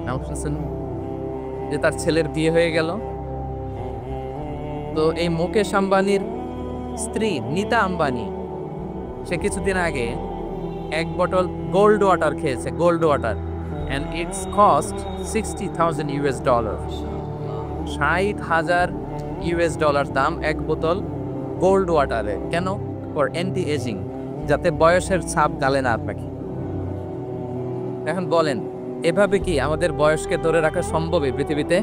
নাম শুনছেন যে তার ছেলের বিয়ে হয়ে গেল? তো এই মুকেশ আম্বানির স্ত্রী নিতা আম্বানি, সে কিছুদিন আগে এক বটল গোল্ড ওয়াটার খেয়েছে, gold water, and it's cost $60,000। $60,000 দাম এক বোতল গোল্ড ওয়াটারে। কেন? ফর অ্যান্টি এজিং, যাতে বয়সের ছাপ গালে না আপনাকে। এখন বলেন, এভাবে কি আমাদের বয়সকে ধরে রাখা সম্ভব এই পৃথিবীতে?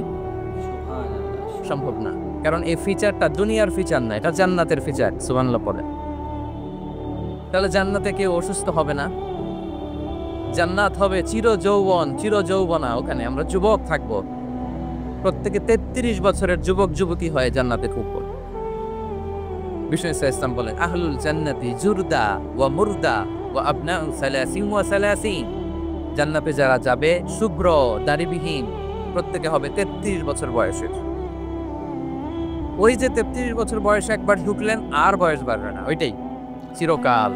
সম্ভব না, কারণ এই ফিচারটা দুনিয়ার ফিচার না, এটা জান্নাতের ফিচার। সুবহানাল্লাহ পড়ে। তাহলে জান্নাতে কেউ অসুস্থ হবে না, জান্নাত হবে চির যৌবন, চির যৌবনা। ওখানে আমরা যুবক থাকবো, প্রত্যেকে 33 বছরের যুবক যুবতী হয়ে জান্নাতে ঢুকবো। বিষ্ণু ইসলাম বলেন, আহলুল জান্নাতি জুরদা ওয়া মুরদা ওয়া আবনাউ সালাসিন ওয়া সালাসিন। জান্নাতে যারা যাবে শুভ্র দাড়িবিহীন, প্রত্যেকে হবে 33 বছর বয়সের। ওই যে 33 বছর বয়সে একবার ঢুকলেন আর বয়স বাড়বে না, ওইটাই চিরকাল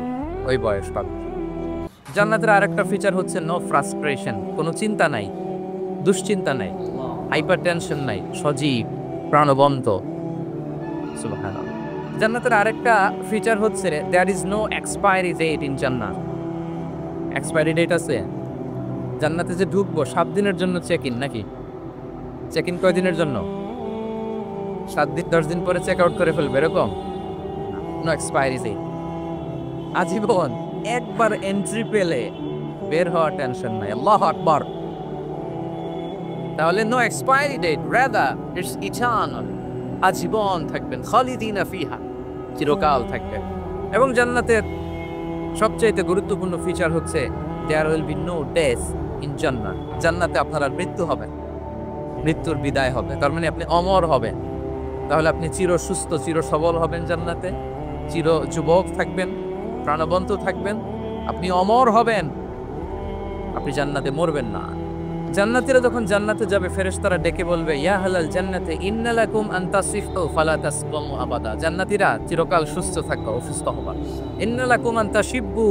ওই বয়স পাবে। জান্নাতের আরেকটা ফিচার হচ্ছে নো ফ্রাস্ট্রেশন, কোনো চিন্তা নাই, দুশ্চিন্তা নাই, হাইপার টেনশন নাই, সজীব প্রাণবন্ত। সুবহানাল্লাহ। জান্নাতের আরেকটা ফিচার হচ্ছে there is no expiry date in জান্নাত। এক্সপায়ারি ডেট আছে? জান্নাতে যে ঢুকবো 7 দিনের জন্য চেক ইন, নাকি চেক ইন কয়দিনের জন্য? 7 দিন 10 দিন পরে চেক আউট করে ফেলবে, এরকম? নো এক্সপায়ারি ডেট, আজীবন। একবার এন্ট্রি পেলে বের হওয়ার টেনশন নাই। আল্লাহু আকবার। তাহলে no expiry date, rather it's eternal, আজীবন থাকবেন, খালিদিনা ফিহা, চিরকাল থাকবেন। এবং জান্নাতের সবচেয়ে গুরুত্বপূর্ণ ফিচার হচ্ছে there will be no death in জান্নাত। জান্নাতে আপনার আর মৃত্যু হবে, মৃত্যুর বিদায় হবে, তার মানে আপনি অমর হবেন। তাহলে আপনি চির সুস্থ, চির সবল হবেন জান্নাতে, চির যুবক থাকবেন, প্রাণবন্ত থাকবেন, আপনি অমর হবেন, আপনি জান্নাতে মরবেন না। জান্নাতীরা যখন জান্নাতে যাবে, ফেরেশতারা ডেকে বলবে, ইয়া আহলাল জান্নাতে ইন্না লাকুম আন তাসিফু ফালা তাসকামু আবাদা। জান্নাতীরা চিরকাল সুস্থ থাকবা, অসুস্থ হবা। ইন্না লাকুম আন তাশিব্বু